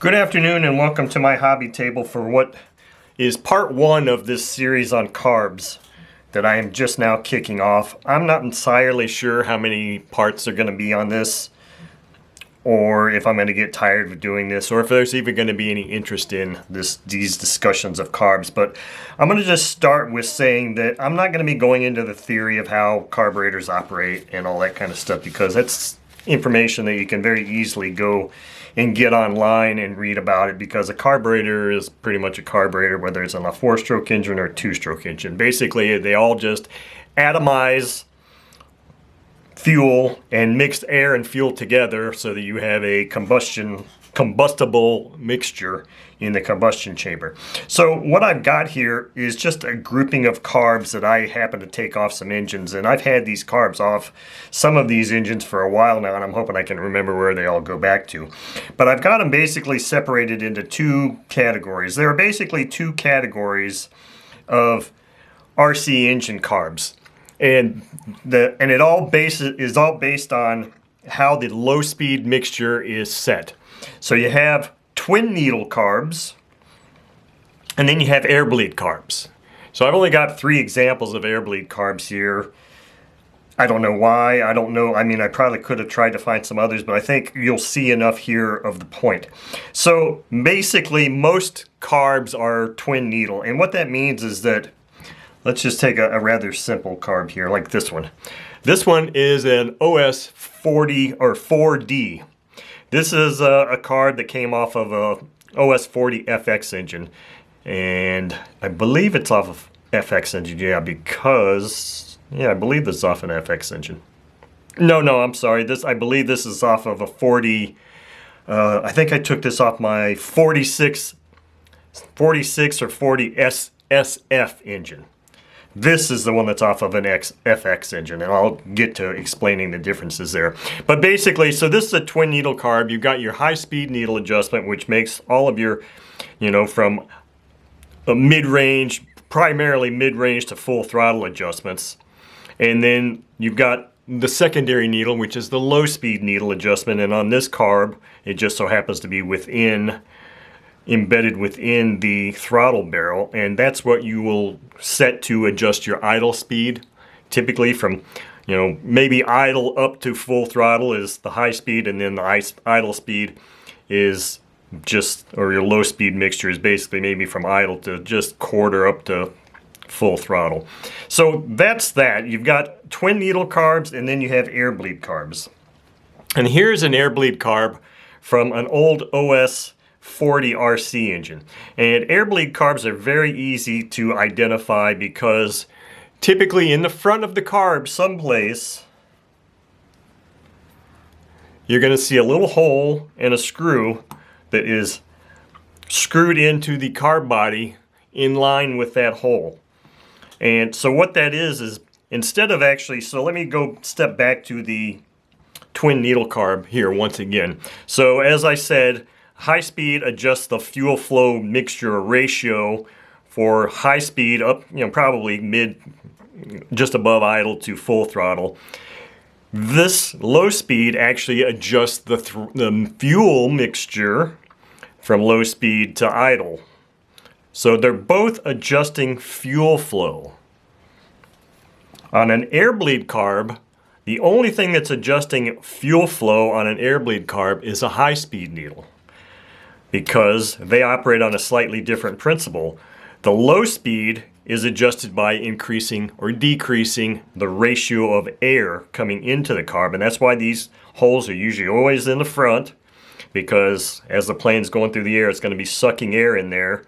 Good afternoon and welcome to my hobby table for what is part one of this series on carbs that I am just now kicking off. I'm not entirely sure how many parts are going to be on this, or if I'm going to get tired of doing this, or if there's even going to be any interest in these discussions of carbs. But I'm going to just start with saying that I'm not going to be going into the theory of how carburetors operate and all that kind of stuff, because that's information that you can very easily go and get online and read about it, because a carburetor is pretty much a carburetor, whether it's on a 4-stroke engine or a 2-stroke engine. Basically, they all just atomize fuel and mixed air and fuel together so that you have a combustible mixture in the combustion chamber. So what I've got here is just a grouping of carbs that I happen to take off some engines, and I've had these carbs off some of these engines for a while now, and I'm hoping I can remember where they all go back to. But I've got them basically separated into two categories. There are basically two categories of RC engine carbs, and it all is all based on how the low speed mixture is set. So you have twin needle carbs, and then you have Airbleed carbs. So I've only got 3 examples of Airbleed carbs here. I don't know why. I don't know. I mean, I probably could have tried to find some others, but I think you'll see enough here of the point. So basically, most carbs are twin needle, and what that means is that, let's just take a rather simple carb here, like this one. This one is an OS 40 or 4D. This is a carb that came off of a OS 40 FX engine, and I believe it's off of FX engine, yeah, because I believe this is off an FX engine. No, I'm sorry. I believe this is off of a 40. I think I took this off my 46 or 40 SF engine. This is the one that's off of an FX engine, and I'll get to explaining the differences there. But basically, so this is a twin needle carb. You've got your high-speed needle adjustment, which makes all of your, from a mid-range, primarily mid-range to full throttle adjustments. And then you've got the secondary needle, which is the low-speed needle adjustment. And on this carb, it just so happens to be embedded within the throttle barrel, and that's what you will set to adjust your idle speed. Typically from maybe idle up to full throttle is the high speed, and then the idle speed is just, or your low speed mixture is basically maybe from idle to just quarter up to full throttle. So that's that. You've got twin needle carbs, and then you have Airbleed carbs. And here's an Airbleed carb from an old OS 40 RC engine. And Airbleed carbs are very easy to identify, because typically in the front of the carb someplace you're going to see a little hole and a screw that is screwed into the carb body in line with that hole. And so what that is instead of actually, so let me go step back to the twin needle carb here once again. So as I said, high speed adjusts the fuel flow mixture ratio for high speed up, probably just above idle to full throttle. This low speed actually adjusts the fuel mixture from low speed to idle. So they're both adjusting fuel flow. On an Airbleed carb, the only thing that's adjusting fuel flow on an Airbleed carb is a high speed needle, because they operate on a slightly different principle. The low speed is adjusted by increasing or decreasing the ratio of air coming into the carb, and that's why these holes are usually always in the front, because as the plane's going through the air, it's going to be sucking air in there.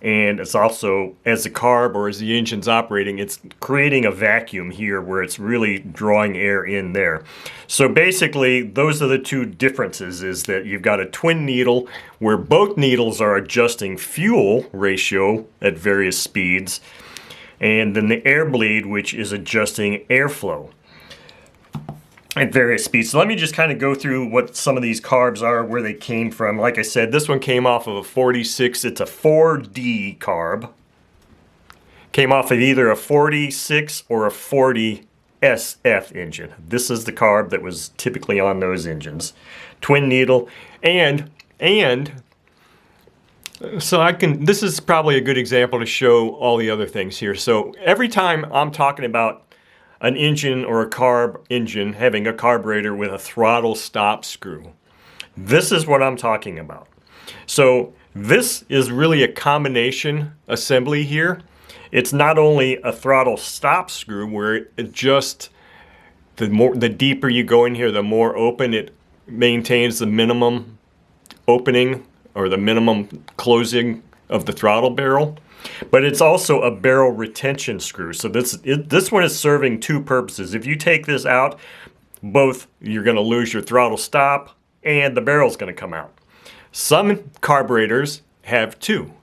And it's also, as the carb or as the engine's operating, it's creating a vacuum here where it's really drawing air in there. So basically, those are the two differences, is that you've got a twin needle where both needles are adjusting fuel ratio at various speeds, and then the Airbleed, which is adjusting airflow at various speeds. So let me just kind of go through what some of these carbs are, where they came from. Like I said, this one came off of a 46. It's a 4D carb. Came off of either a 46 or a 40 SF engine. This is the carb that was typically on those engines. Twin needle, and So this is probably a good example to show all the other things here. So every time I'm talking about an engine or a carb engine having a carburetor with a throttle stop screw, this is what I'm talking about. So this is really a combination assembly here. It's not only a throttle stop screw where it just, the deeper you go in here, the more open it maintains the minimum opening or the minimum closing of the throttle barrel, but it's also a barrel retention screw. So this one is serving two purposes. If you take this out, both you're going to lose your throttle stop and the barrel's going to come out. Some carburetors have two.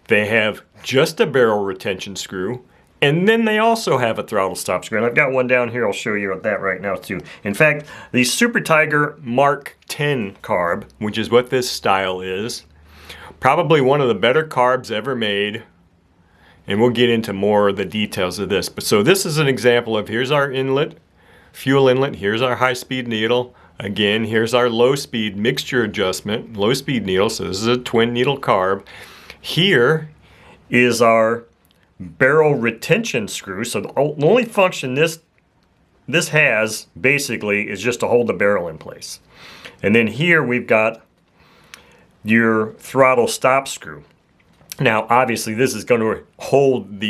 They have just a barrel retention screw, and then they also have a throttle stop screw. And I've got one down here. I'll show you that right now too. In fact, the Super Tiger Mark 10 carb, which is what this style is, probably one of the better carbs ever made. And we'll get into more of the details of this. But so this is an example of, here's our inlet, fuel inlet, here's our high-speed needle. Again, here's our low-speed mixture adjustment, low-speed needle, so this is a twin needle carb. Here is our barrel retention screw. So the only function this has basically is just to hold the barrel in place. And then here we've got your throttle stop screw. Now obviously this is going to hold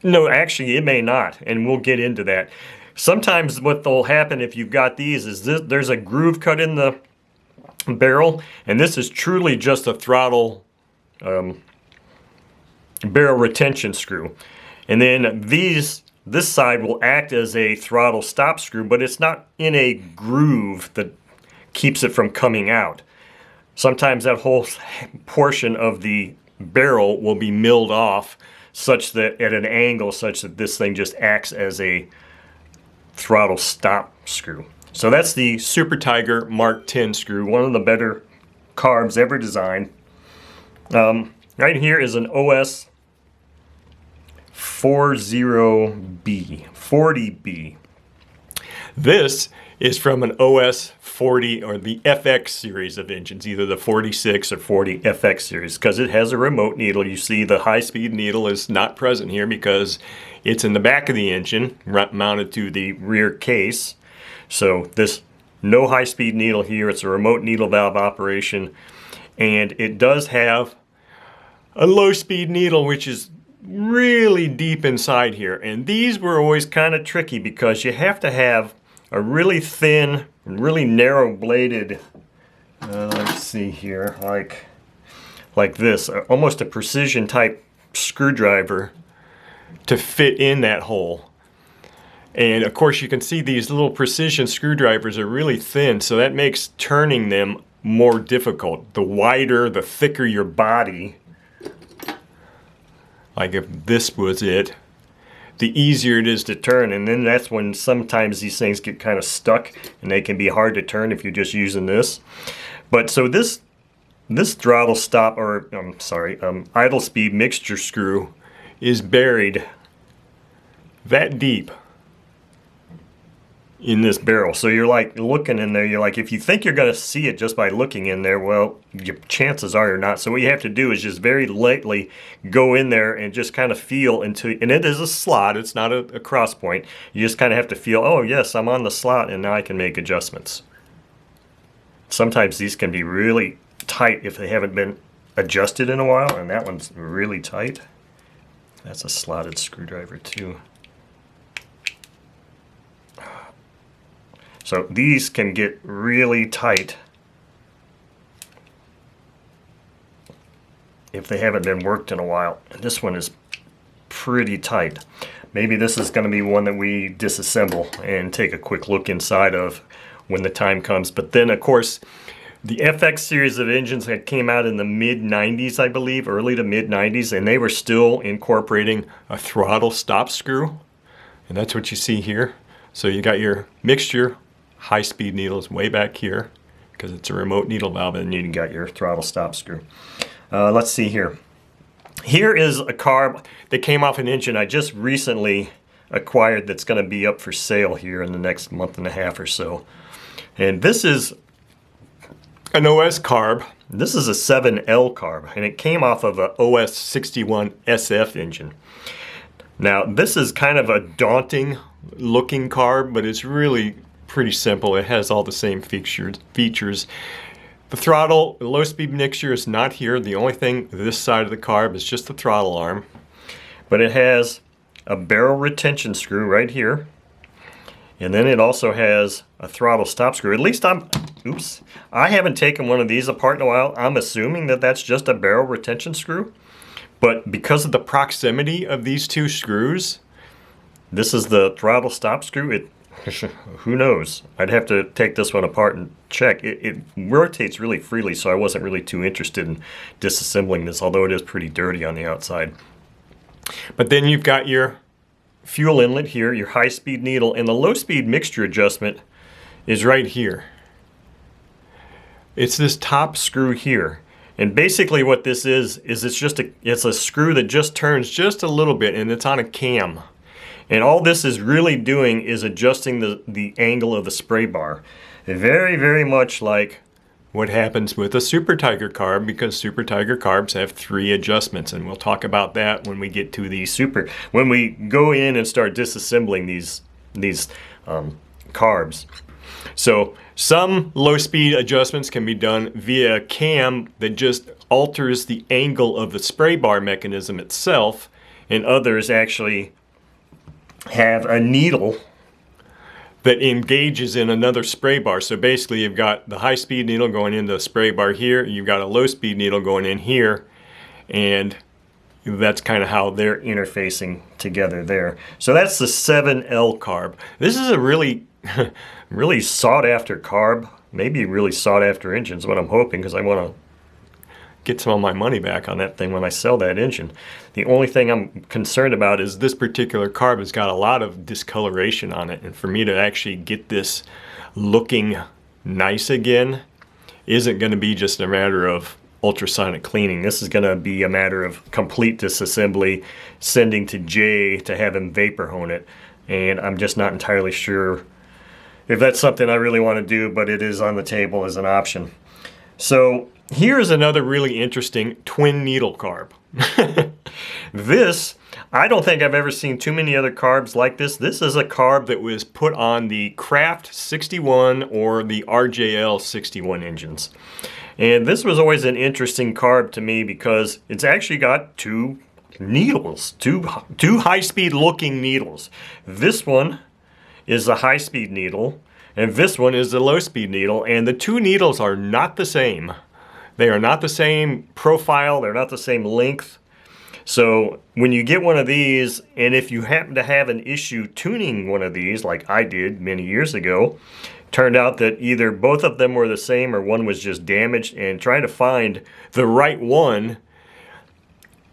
no, actually it may not, and we'll get into that. Sometimes what will happen if you've got these is there's a groove cut in the barrel, and this is truly just a throttle barrel retention screw. And then this side will act as a throttle stop screw, but it's not in a groove that keeps it from coming out. Sometimes that whole portion of the barrel will be milled off such that at an angle such that this thing just acts as a throttle stop screw. So that's the Super Tiger Mark 10 screw, one of the better carbs ever designed. Right here is an OS 40B. This is from an OS 40 or the FX series of engines, either the 46 or 40 FX series, because it has a remote needle. You see the high-speed needle is not present here because it's in the back of the engine, mounted to the rear case. So this no high-speed needle here. It's a remote needle valve operation, and it does have a low-speed needle, which is really deep inside here. And these were always kind of tricky because you have to have a really thin, really narrow bladed, let's see here, like this, almost a precision type screwdriver to fit in that hole. And of course you can see these little precision screwdrivers are really thin, so that makes turning them more difficult. The wider, the thicker your body, like if this was it, the easier it is to turn. And then that's when sometimes these things get kind of stuck and they can be hard to turn if you're just using this. But so this throttle stop, or I'm sorry, idle speed mixture screw is buried that deep in this barrel. So you're like looking in there, you're like, if you think you're going to see it just by looking in there, well, your chances are you're not. So what you have to do is just very lightly go in there and just kind of feel into, and it is a slot, it's not a cross point. You just kind of have to feel, oh yes, I'm on the slot, and now I can make adjustments. Sometimes these can be really tight if they haven't been adjusted in a while, and that one's really tight. That's a slotted screwdriver too. So these can get really tight if they haven't been worked in a while. And this one is pretty tight. Maybe this is going to be one that we disassemble and take a quick look inside of when the time comes. But then, of course, the FX series of engines that came out in the mid-90s, I believe, early to mid-90s, and they were still incorporating a throttle stop screw. And that's what you see here. So you got your mixture high-speed needles way back here because it's a remote needle valve, and you got your throttle stop screw. Let's see here. Here is a carb that came off an engine I just recently acquired that's going to be up for sale here in the next month and a half or so. And this is an OS carb, This is a 7L carb, and it came off of a OS 61 SF engine. Now, this is kind of a daunting looking carb, but it's really pretty simple. It has all the same features. The throttle, the low speed mixture is not here. The only thing this side of the carb is just the throttle arm. But it has a barrel retention screw right here. And then it also has a throttle stop screw. At least I haven't taken one of these apart in a while. I'm assuming that that's just a barrel retention screw. But because of the proximity of these two screws, this is the throttle stop screw. Who knows? I'd have to take this one apart and check. It rotates really freely, so I wasn't really too interested in disassembling this, although it is pretty dirty on the outside. But then you've got your fuel inlet here, your high-speed needle, and the low-speed mixture adjustment is right here. It's this top screw here. And basically what this is it's a screw that just turns just a little bit, and it's on a cam. And all this is really doing is adjusting the angle of the spray bar. Very, very much like what happens with a Super Tiger carb, because Super Tiger carbs have 3 adjustments, and we'll talk about that when we get to the when we go in and start disassembling these carbs. So some low-speed adjustments can be done via a cam that just alters the angle of the spray bar mechanism itself, and others actually have a needle that engages in another spray bar. So basically you've got the high-speed needle going into the spray bar here, you've got a low-speed needle going in here, and that's kind of how they're interfacing together there. So that's the 7L carb. This is a really really sought after carb, maybe really sought after engine is what I'm hoping, because I want to get some of my money back on that thing when I sell that engine. The only thing I'm concerned about is this particular carb has got a lot of discoloration on it, and for me to actually get this looking nice again isn't going to be just a matter of ultrasonic cleaning. This is going to be a matter of complete disassembly, sending to Jay to have him vapor hone it, and I'm just not entirely sure if that's something I really want to do, but it is on the table as an option. So here's another really interesting twin needle carb. This, I don't think I've ever seen too many other carbs like this. This is a carb that was put on the Craft 61 or the RJL 61 engines. And this was always an interesting carb to me because it's actually got 2 needles, two high-speed looking needles. This one is the high-speed needle, and this one is the low-speed needle, and the 2 needles are not the same. They are not the same profile, they're not the same length. So when you get one of these, and if you happen to have an issue tuning one of these, like I did many years ago, turned out that either both of them were the same or one was just damaged, and trying to find the right one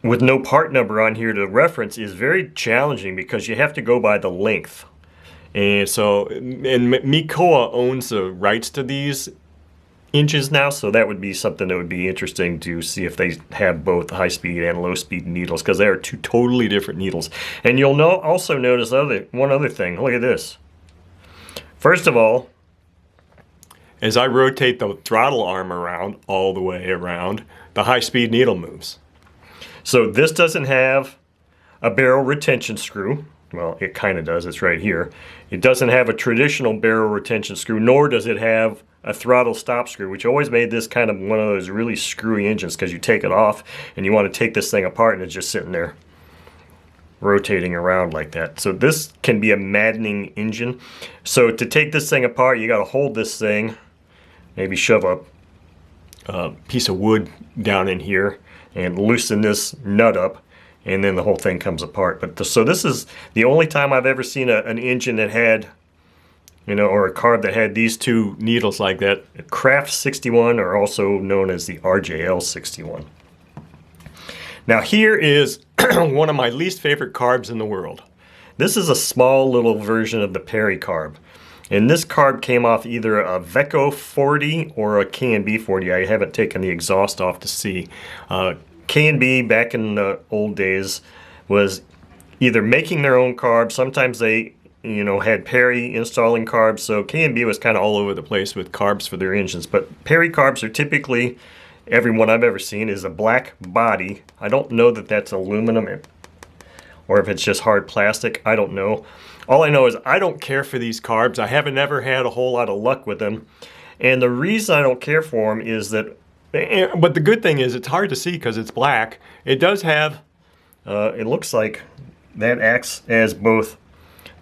with no part number on here to reference is very challenging because you have to go by the length. And so, and Mikoa owns the rights to these inches now, so that would be something that would be interesting to see if they have both high-speed and low-speed needles, because they are 2 totally different needles. And you'll also notice one other thing. Look at this. First of all, as I rotate the throttle arm around, all the way around, the high-speed needle moves. So this doesn't have a barrel retention screw. Well, it kind of does. It's right here. It doesn't have a traditional barrel retention screw, nor does it have a throttle stop screw, which always made this kind of one of those really screwy engines, because you take it off and you want to take this thing apart and it's just sitting there rotating around like that. So this can be a maddening engine. So to take this thing apart, you got to hold this thing, maybe shove a piece of wood down in here and loosen this nut up, and then the whole thing comes apart. But so this is the only time I've ever seen an engine that had, or a carb that had these 2 needles like that. Craft 61, or also known as the RJL 61. Now here is one of my least favorite carbs in the world. This is a small little version of the Perry carb. And this carb came off either a Veco 40 or a K&B 40. I haven't taken the exhaust off to see. K&B back in the old days was either making their own carbs. Sometimes they, had Perry installing carbs. So K&B was kind of all over the place with carbs for their engines. But Perry carbs are typically every one I've ever seen is a black body. I don't know that that's aluminum or if it's just hard plastic. I don't know. All I know is I don't care for these carbs. I haven't ever had a whole lot of luck with them. And the reason I don't care for them is that, but the good thing is it's hard to see because it's black. It does have, it looks like that acts as both,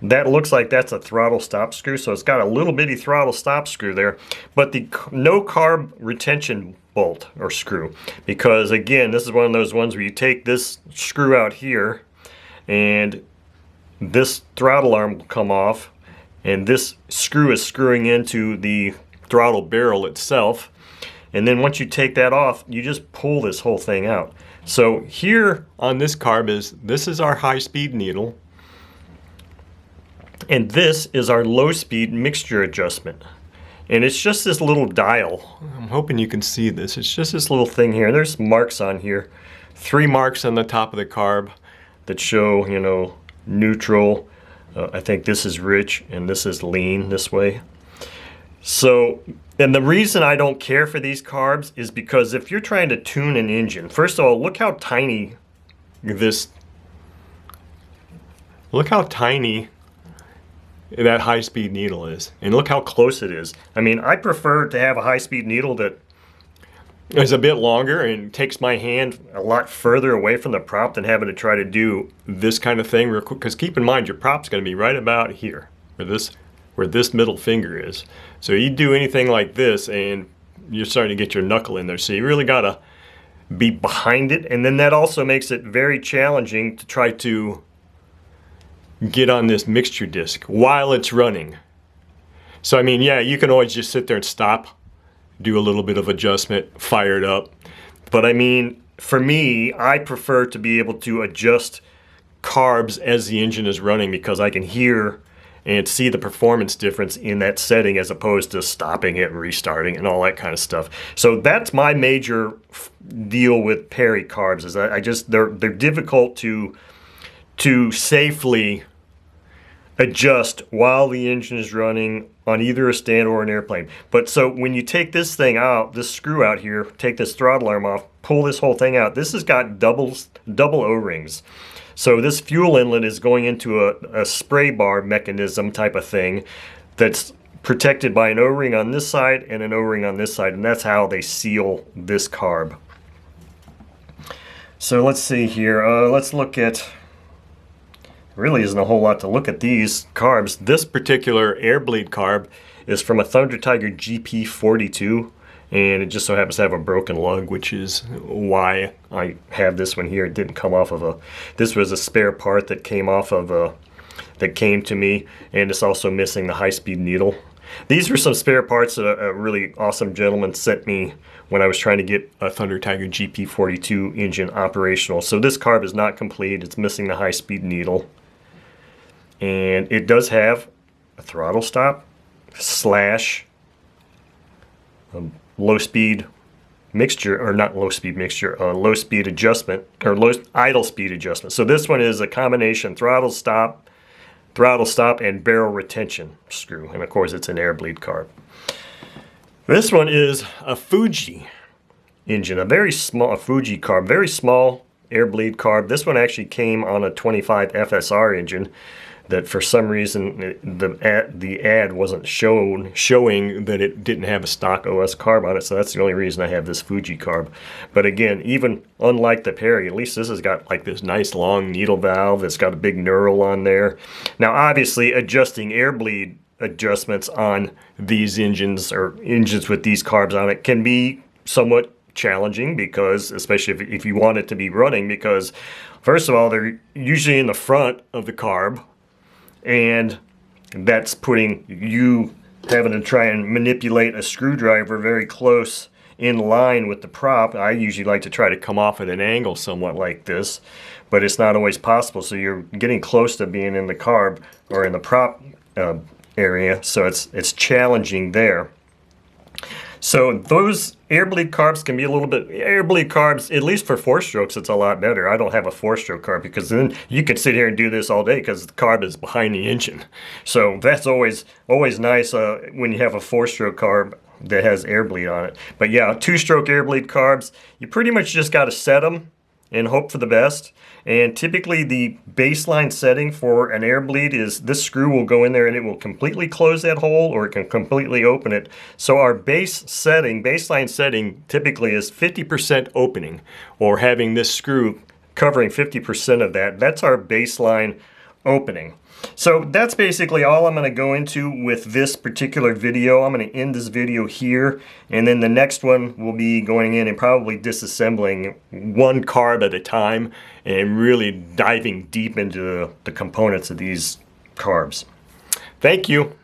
that looks like that's a throttle stop screw. So it's got a little bitty throttle stop screw there, but the no carb retention bolt or screw. Because again, this is one of those ones where you take this screw out here and this throttle arm will come off, and this screw is screwing into the throttle barrel itself. And then once you take that off, you just pull this whole thing out. So here on this carb this is our high-speed needle, and this is our low-speed mixture adjustment. And it's just this little dial. I'm hoping you can see this. It's just this little thing here. There's marks on here. 3 marks on the top of the carb that show, you know, neutral. I think this is rich and this is lean this way. So, and the reason I don't care for these carbs is because if you're trying to tune an engine, first of all, look how tiny that high-speed needle is, and look how close it is. I mean, I prefer to have a high-speed needle that is a bit longer and takes my hand a lot further away from the prop than having to try to do this kind of thing real quick. Because keep in mind, your prop's going to be right about here, where this middle finger is. So you do anything like this, and you're starting to get your knuckle in there. So you really got to be behind it, and then that also makes it very challenging to try to get on this mixture disc while it's running. So I mean, yeah, you can always just sit there and stop, do a little bit of adjustment, fire it up. But I mean, for me, I prefer to be able to adjust carbs as the engine is running because I can hear and see the performance difference in that setting as opposed to stopping it and restarting and all that kind of stuff. So that's my major deal with Perry carbs, is they're difficult to safely adjust while the engine is running on either a stand or an airplane. But so when you take this thing out, this screw out here, take this throttle arm off, pull this whole thing out, this has got double O-rings. So this fuel inlet is going into a spray bar mechanism type of thing that's protected by an O-ring on this side and an O-ring on this side, and that's how they seal this carb. So let's see here. Let's look at, really isn't a whole lot to look at these carbs. This particular Airbleed carb is from a Thunder Tiger GP42, and it just so happens to have a broken lug, which is why I have this one here. It didn't come off of this was a spare part that came off of that came to me, and it's also missing the high-speed needle. These were some spare parts that a really awesome gentleman sent me when I was trying to get a Thunder Tiger GP42 engine operational. So this carb is not complete. It's missing the high-speed needle. And it does have a throttle stop / low-speed mixture, or not low-speed mixture, low-speed adjustment, or low idle speed adjustment. So this one is a combination throttle stop, and barrel retention screw. And of course, it's an Airbleed carb. This one is a Fuji engine, a Fuji carb, very small Airbleed carb. This one actually came on a 25 FSR engine that for some reason the ad wasn't showing that it didn't have a stock OS carb on it, so that's the only reason I have this Fuji carb. But again, even unlike the Perry, at least this has got like this nice long needle valve that's got a big knurl on there. Now obviously adjusting Airbleed adjustments on these engines, or engines with these carbs on it, can be somewhat challenging, because especially if you want it to be running, because first of all, they're usually in the front of the carb, and that's putting you having to try and manipulate a screwdriver very close in line with the prop. I usually like to try to come off at an angle somewhat like this, but it's not always possible, so you're getting close to being in the carb or in the prop area, so it's challenging there. So those Airbleed carbs can be a little bit, Airbleed carbs, at least for 4-strokes, it's a lot better. I don't have a 4-stroke carb because then you could sit here and do this all day because the carb is behind the engine. So that's always nice when you have a 4-stroke carb that has Airbleed on it. But yeah, 2-stroke Airbleed carbs, you pretty much just got to set them and hope for the best. And typically the baseline setting for an Airbleed is this screw will go in there and it will completely close that hole, or it can completely open it. So our baseline setting typically is 50% opening, or having this screw covering 50% of that. That's our baseline opening. So that's basically all I'm going to go into with this particular video. I'm going to end this video here, and then the next one will be going in and probably disassembling one carb at a time and really diving deep into the components of these carbs. Thank you.